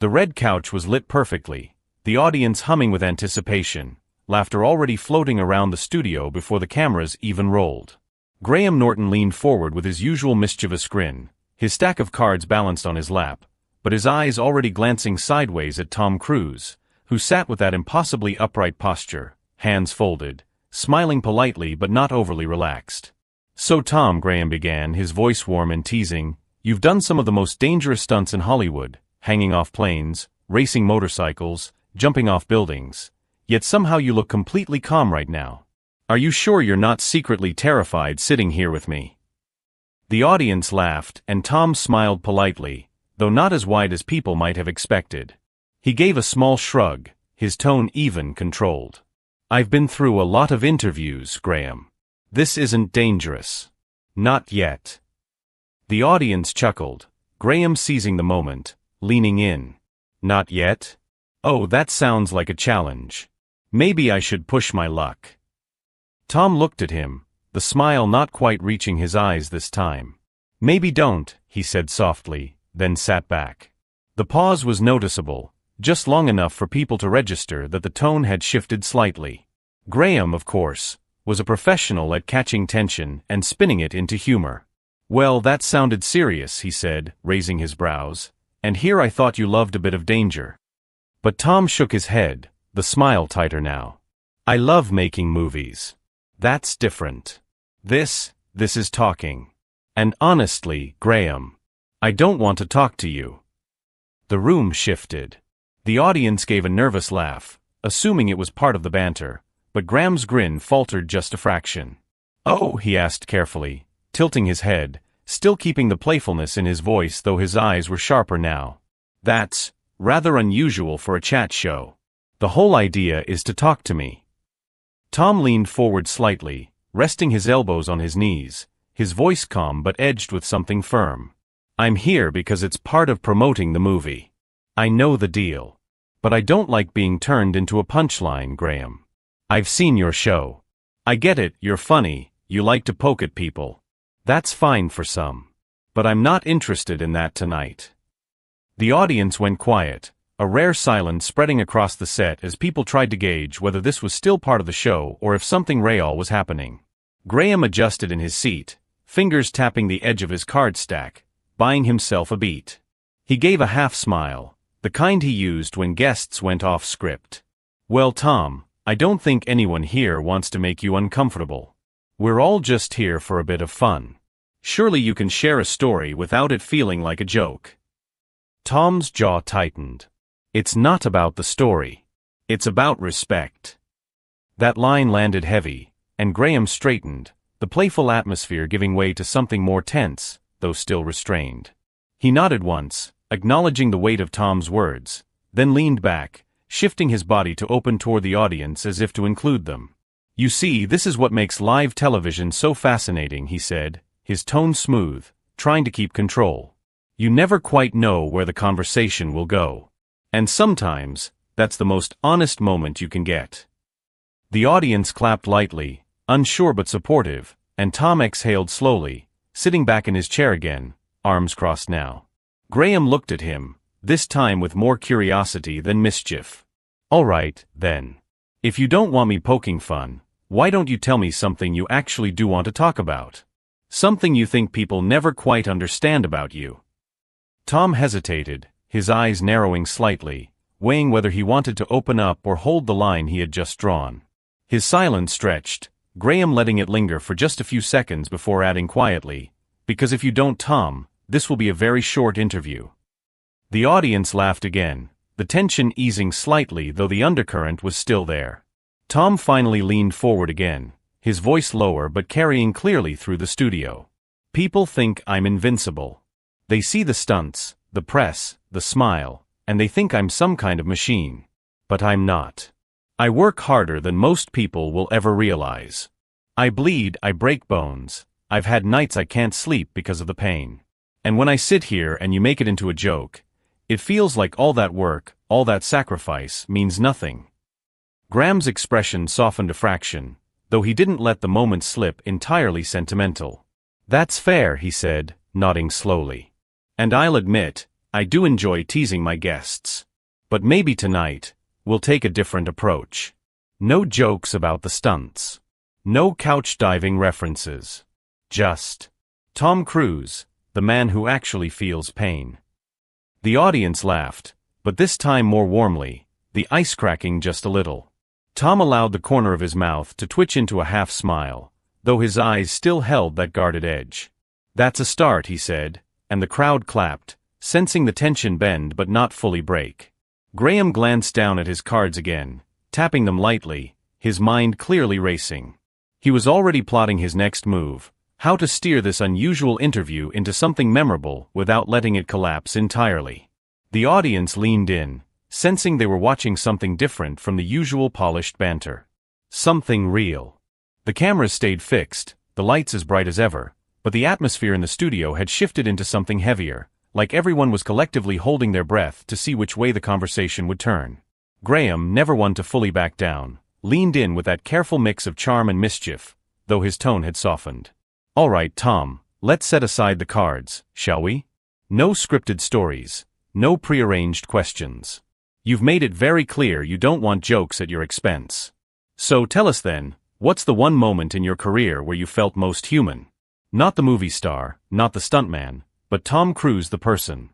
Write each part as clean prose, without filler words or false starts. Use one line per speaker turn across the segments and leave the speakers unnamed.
The red couch was lit perfectly, the audience humming with anticipation, laughter already floating around the studio before the cameras even rolled. Graham Norton leaned forward with his usual mischievous grin, his stack of cards balanced on his lap, but his eyes already glancing sideways at Tom Cruise, who sat with that impossibly upright posture, hands folded, smiling politely but not overly relaxed. "So Tom," Graham began, his voice warm and teasing, "you've done some of the most dangerous stunts in Hollywood, hanging off planes, racing motorcycles, jumping off buildings, yet somehow you look completely calm right now. Are you sure you're not secretly terrified sitting here with me?" The audience laughed, and Tom smiled politely, though not as wide as people might have expected. He gave a small shrug, his tone even, controlled. "I've been through a lot of interviews, Graham. This isn't dangerous. Not yet." The audience chuckled, Graham seizing the moment, leaning in. "Not yet? Oh, that sounds like a challenge. Maybe I should push my luck." Tom looked at him, the smile not quite reaching his eyes this time. "Maybe don't," he said softly, then sat back. The pause was noticeable, just long enough for people to register that the tone had shifted slightly. Graham, of course, was a professional at catching tension and spinning it into humor. "Well, that sounded serious," he said, raising his brows, "and here I thought you loved a bit of danger." But Tom shook his head, the smile tighter now. "I love making movies. That's different. This is talking. And honestly, Graham, I don't want to talk to you." The room shifted. The audience gave a nervous laugh, assuming it was part of the banter, but Graham's grin faltered just a fraction. "Oh," he asked carefully, tilting his head, still keeping the playfulness in his voice though his eyes were sharper now. "That's rather unusual for a chat show. The whole idea is to talk to me." Tom leaned forward slightly, resting his elbows on his knees, his voice calm but edged with something firm. "I'm here because it's part of promoting the movie. I know the deal. But I don't like being turned into a punchline, Graham. I've seen your show. I get it, you're funny, you like to poke at people. That's fine for some. But I'm not interested in that tonight." The audience went quiet, a rare silence spreading across the set as people tried to gauge whether this was still part of the show or if something real was happening. Graham adjusted in his seat, fingers tapping the edge of his card stack, buying himself a beat. He gave a half smile, the kind he used when guests went off script. "Well, Tom, I don't think anyone here wants to make you uncomfortable. We're all just here for a bit of fun. Surely you can share a story without it feeling like a joke." Tom's jaw tightened. "It's not about the story. It's about respect." That line landed heavy, and Graham straightened, the playful atmosphere giving way to something more tense, though still restrained. He nodded once, acknowledging the weight of Tom's words, then leaned back, shifting his body to open toward the audience as if to include them. "You see, this is what makes live television so fascinating," he said, his tone smooth, trying to keep control. "You never quite know where the conversation will go. And sometimes, that's the most honest moment you can get." The audience clapped lightly, unsure but supportive, and Tom exhaled slowly, sitting back in his chair again, arms crossed now. Graham looked at him, this time with more curiosity than mischief. "All right, then. If you don't want me poking fun, why don't you tell me something you actually do want to talk about? Something you think people never quite understand about you." Tom hesitated, his eyes narrowing slightly, weighing whether he wanted to open up or hold the line he had just drawn. His silence stretched, Graham letting it linger for just a few seconds before adding quietly, "Because if you don't, Tom, this will be a very short interview." The audience laughed again, the tension easing slightly though the undercurrent was still there. Tom finally leaned forward again, his voice lower but carrying clearly through the studio. "People think I'm invincible. They see the stunts, the press, the smile, and they think I'm some kind of machine. But I'm not. I work harder than most people will ever realize. I bleed, I break bones, I've had nights I can't sleep because of the pain. And when I sit here and you make it into a joke, it feels like all that work, all that sacrifice, means nothing." Graham's expression softened a fraction, though he didn't let the moment slip entirely sentimental. "That's fair," he said, nodding slowly. "And I'll admit, I do enjoy teasing my guests. But maybe tonight, we'll take a different approach. No jokes about the stunts. No couch diving references. Just Tom Cruise, the man who actually feels pain." The audience laughed, but this time more warmly, the ice cracking just a little. Tom allowed the corner of his mouth to twitch into a half smile, though his eyes still held that guarded edge. "That's a start," he said, and the crowd clapped, sensing the tension bend but not fully break. Graham glanced down at his cards again, tapping them lightly, his mind clearly racing. He was already plotting his next move, how to steer this unusual interview into something memorable without letting it collapse entirely. The audience leaned in, sensing they were watching something different from the usual polished banter. Something real. The cameras stayed fixed, the lights as bright as ever, but the atmosphere in the studio had shifted into something heavier, like everyone was collectively holding their breath to see which way the conversation would turn. Graham, never one to fully back down, leaned in with that careful mix of charm and mischief, though his tone had softened. "All right, Tom, let's set aside the cards, shall we? No scripted stories, no prearranged questions. You've made it very clear you don't want jokes at your expense. So tell us then, what's the one moment in your career where you felt most human? Not the movie star, not the stuntman, but Tom Cruise the person."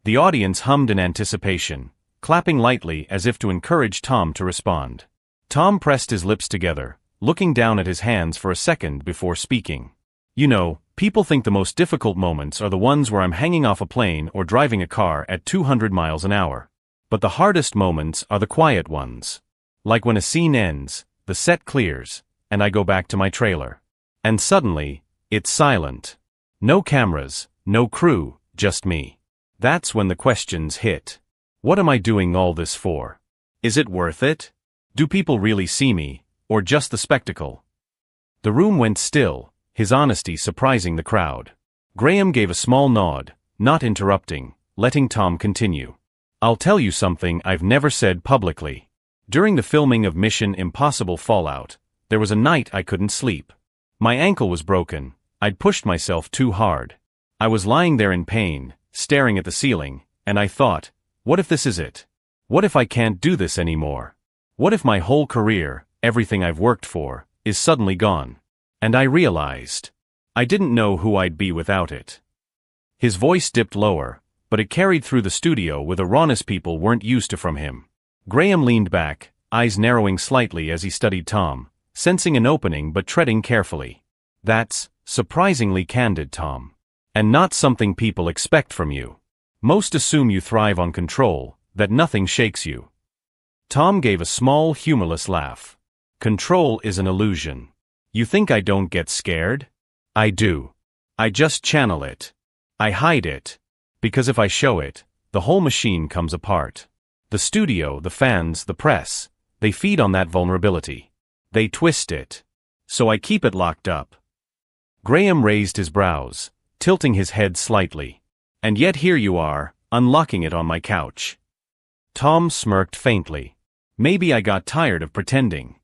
The audience hummed in anticipation, clapping lightly as if to encourage Tom to respond. Tom pressed his lips together, looking down at his hands for a second before speaking. "You know, people think the most difficult moments are the ones where I'm hanging off a plane or driving a car at 200 miles an hour. But the hardest moments are the quiet ones. Like when a scene ends, the set clears, and I go back to my trailer. And suddenly, it's silent. No cameras, no crew, just me. That's when the questions hit. What am I doing all this for? Is it worth it? Do people really see me, or just the spectacle?" The room went still, his honesty surprising the crowd. Graham gave a small nod, not interrupting, letting Tom continue. "I'll tell you something I've never said publicly. During the filming of Mission Impossible Fallout, there was a night I couldn't sleep. My ankle was broken, I'd pushed myself too hard. I was lying there in pain, staring at the ceiling, and I thought, what if this is it? What if I can't do this anymore? What if my whole career, everything I've worked for, is suddenly gone? And I realized, I didn't know who I'd be without it." His voice dipped lower, but it carried through the studio with a rawness people weren't used to from him. Graham leaned back, eyes narrowing slightly as he studied Tom, sensing an opening but treading carefully. "That's surprisingly candid, Tom. And not something people expect from you. Most assume you thrive on control, that nothing shakes you." Tom gave a small, humorless laugh. "Control is an illusion. You think I don't get scared? I do. I just channel it. I hide it. Because if I show it, the whole machine comes apart. The studio, the fans, the press, they feed on that vulnerability. They twist it. So I keep it locked up." Graham raised his brows, tilting his head slightly. "And yet here you are, unlocking it on my couch." Tom smirked faintly. "Maybe I got tired of pretending."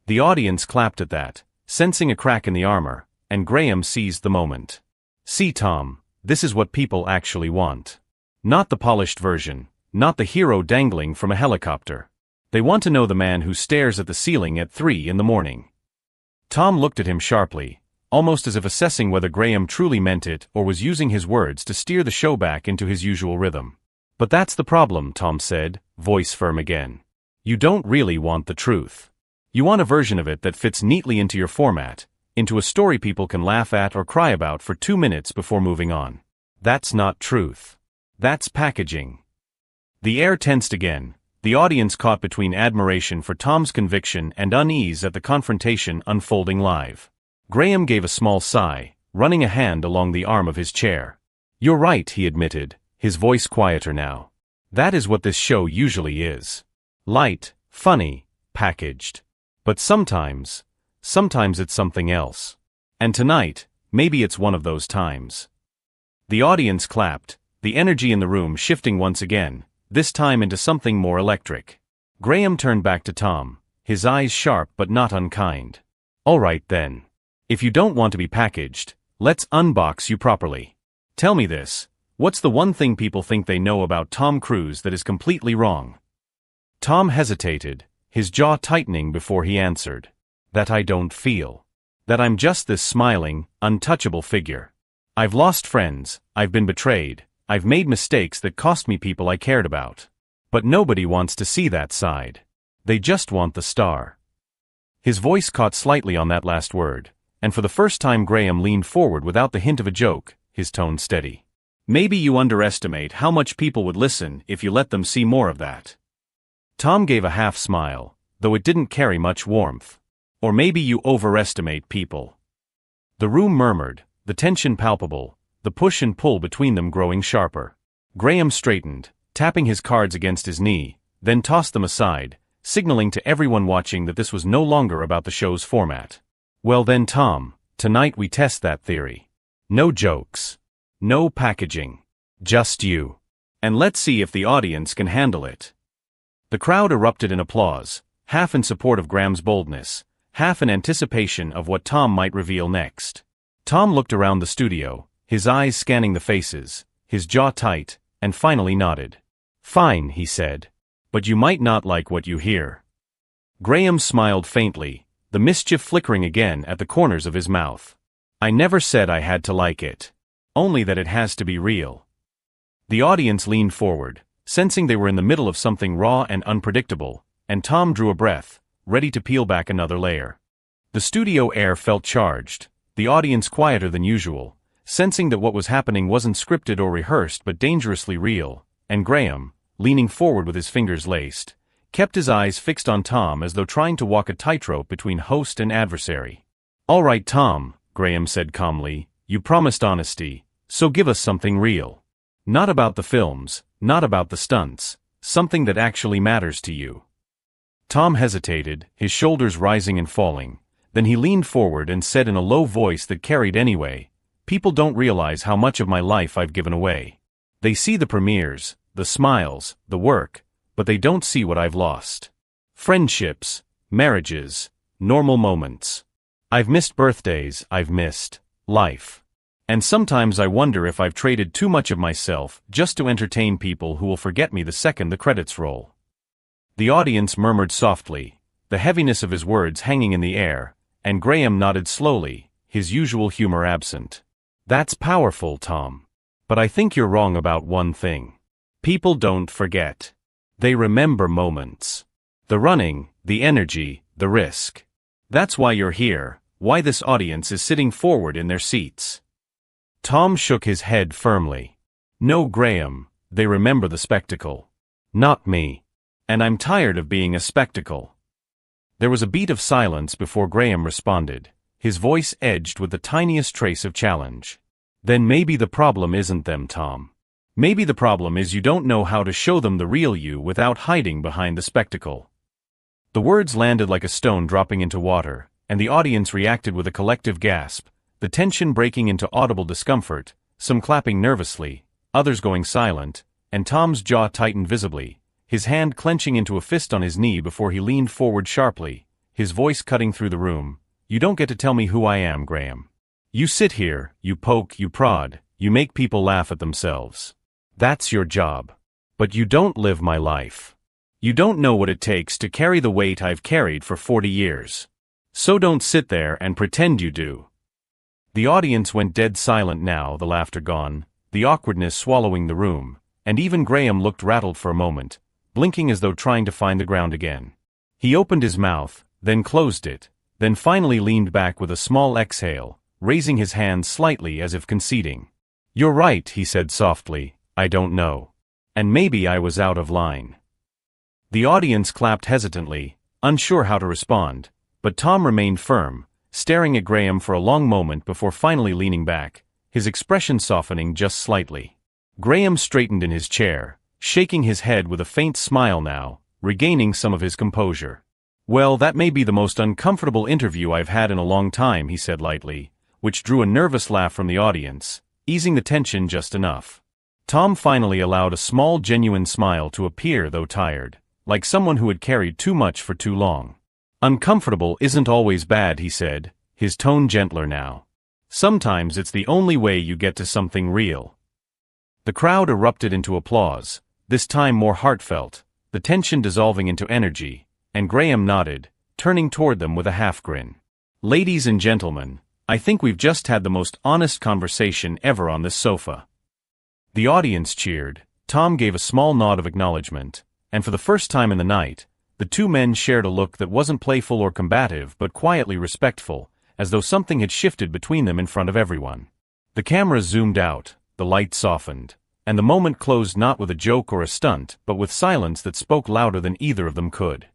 The audience clapped at that, sensing a crack in the armor, and Graham seized the moment. "See, Tom, this is what people actually want. Not the polished version, not the hero dangling from a helicopter. They want to know the man who stares at the ceiling at 3 in the morning." Tom looked at him sharply, almost as if assessing whether Graham truly meant it or was using his words to steer the show back into his usual rhythm. "But that's the problem," Tom said, voice firm again. "You don't really want the truth. You want a version of it that fits neatly into your format, into a story people can laugh at or cry about for 2 minutes before moving on. That's not truth. That's packaging." The air tensed again, the audience caught between admiration for Tom's conviction and unease at the confrontation unfolding live. Graham gave a small sigh, running a hand along the arm of his chair. "You're right," he admitted, his voice quieter now. "That is what this show usually is. Light, funny, packaged. But sometimes it's something else. And tonight, maybe it's one of those times." The audience clapped, the energy in the room shifting once again, this time into something more electric. Graham turned back to Tom, his eyes sharp but not unkind. "All right then. If you don't want to be packaged, let's unbox you properly. Tell me this, What's the one thing people think they know about Tom Cruise that is completely wrong? Tom hesitated, his jaw tightening before he answered. That I don't feel. That I'm just this smiling, untouchable figure. I've lost friends, I've been betrayed, I've made mistakes that cost me people I cared about. But nobody wants to see that side. They just want the star. His voice caught slightly on that last word, and for the first time Graham leaned forward without the hint of a joke, his tone steady. Maybe you underestimate how much people would listen if you let them see more of that. Tom gave a half smile, though it didn't carry much warmth. Or maybe you overestimate people. The room murmured, the tension palpable, the push and pull between them growing sharper. Graham straightened, tapping his cards against his knee, then tossed them aside, signaling to everyone watching that this was no longer about the show's format. Well then, Tom, tonight we test that theory. No jokes. No packaging. Just you. And let's see if the audience can handle it. The crowd erupted in applause, half in support of Graham's boldness, half in anticipation of what Tom might reveal next. Tom looked around the studio, his eyes scanning the faces, his jaw tight, and finally nodded. Fine, he said. But you might not like what you hear. Graham smiled faintly, the mischief flickering again at the corners of his mouth. I never said I had to like it. Only that it has to be real. The audience leaned forward, sensing they were in the middle of something raw and unpredictable, and Tom drew a breath, ready to peel back another layer. The studio air felt charged, the audience quieter than usual, sensing that what was happening wasn't scripted or rehearsed but dangerously real, and Graham, leaning forward with his fingers laced, kept his eyes fixed on Tom as though trying to walk a tightrope between host and adversary. All right, Tom, Graham said calmly, you promised honesty, so give us something real. Not about the films, not about the stunts, something that actually matters to you. Tom hesitated, his shoulders rising and falling, then he leaned forward and said in a low voice that carried anyway, people don't realize how much of my life I've given away. They see the premieres, the smiles, the work, but they don't see what I've lost. Friendships, marriages, normal moments. I've missed birthdays, I've missed life. And sometimes I wonder if I've traded too much of myself just to entertain people who will forget me the second the credits roll. The audience murmured softly, the heaviness of his words hanging in the air, and Graham nodded slowly, his usual humor absent. That's powerful, Tom. But I think you're wrong about one thing. People don't forget. They remember moments. The running, the energy, the risk. That's why you're here, why this audience is sitting forward in their seats. Tom shook his head firmly. No, Graham, they remember the spectacle. Not me. And I'm tired of being a spectacle. There was a beat of silence before Graham responded, his voice edged with the tiniest trace of challenge. Then maybe the problem isn't them, Tom. Maybe the problem is you don't know how to show them the real you without hiding behind the spectacle. The words landed like a stone dropping into water, and the audience reacted with a collective gasp, the tension breaking into audible discomfort, some clapping nervously, others going silent, and Tom's jaw tightened visibly, his hand clenching into a fist on his knee before he leaned forward sharply, his voice cutting through the room. You don't get to tell me who I am, Graham. You sit here, you poke, you prod, you make people laugh at themselves. That's your job. But you don't live my life. You don't know what it takes to carry the weight I've carried for 40 years. So don't sit there and pretend you do. The audience went dead silent now, the laughter gone, the awkwardness swallowing the room, and even Graham looked rattled for a moment, blinking as though trying to find the ground again. He opened his mouth, then closed it, then finally leaned back with a small exhale, raising his hand slightly as if conceding. You're right, he said softly, I don't know. And maybe I was out of line. The audience clapped hesitantly, unsure how to respond, but Tom remained firm, staring at Graham for a long moment before finally leaning back, his expression softening just slightly. Graham straightened in his chair, shaking his head with a faint smile now, regaining some of his composure. Well, that may be the most uncomfortable interview I've had in a long time, he said lightly, which drew a nervous laugh from the audience, easing the tension just enough. Tom finally allowed a small genuine smile to appear, though tired, like someone who had carried too much for too long. Uncomfortable isn't always bad, he said, his tone gentler now. Sometimes it's the only way you get to something real. The crowd erupted into applause, this time more heartfelt, the tension dissolving into energy, and Graham nodded, turning toward them with a half-grin. "Ladies and gentlemen, I think we've just had the most honest conversation ever on this sofa." The audience cheered, Tom gave a small nod of acknowledgement, and for the first time in the night, the two men shared a look that wasn't playful or combative but quietly respectful, as though something had shifted between them in front of everyone. The cameras zoomed out, the light softened, and the moment closed not with a joke or a stunt, but with silence that spoke louder than either of them could.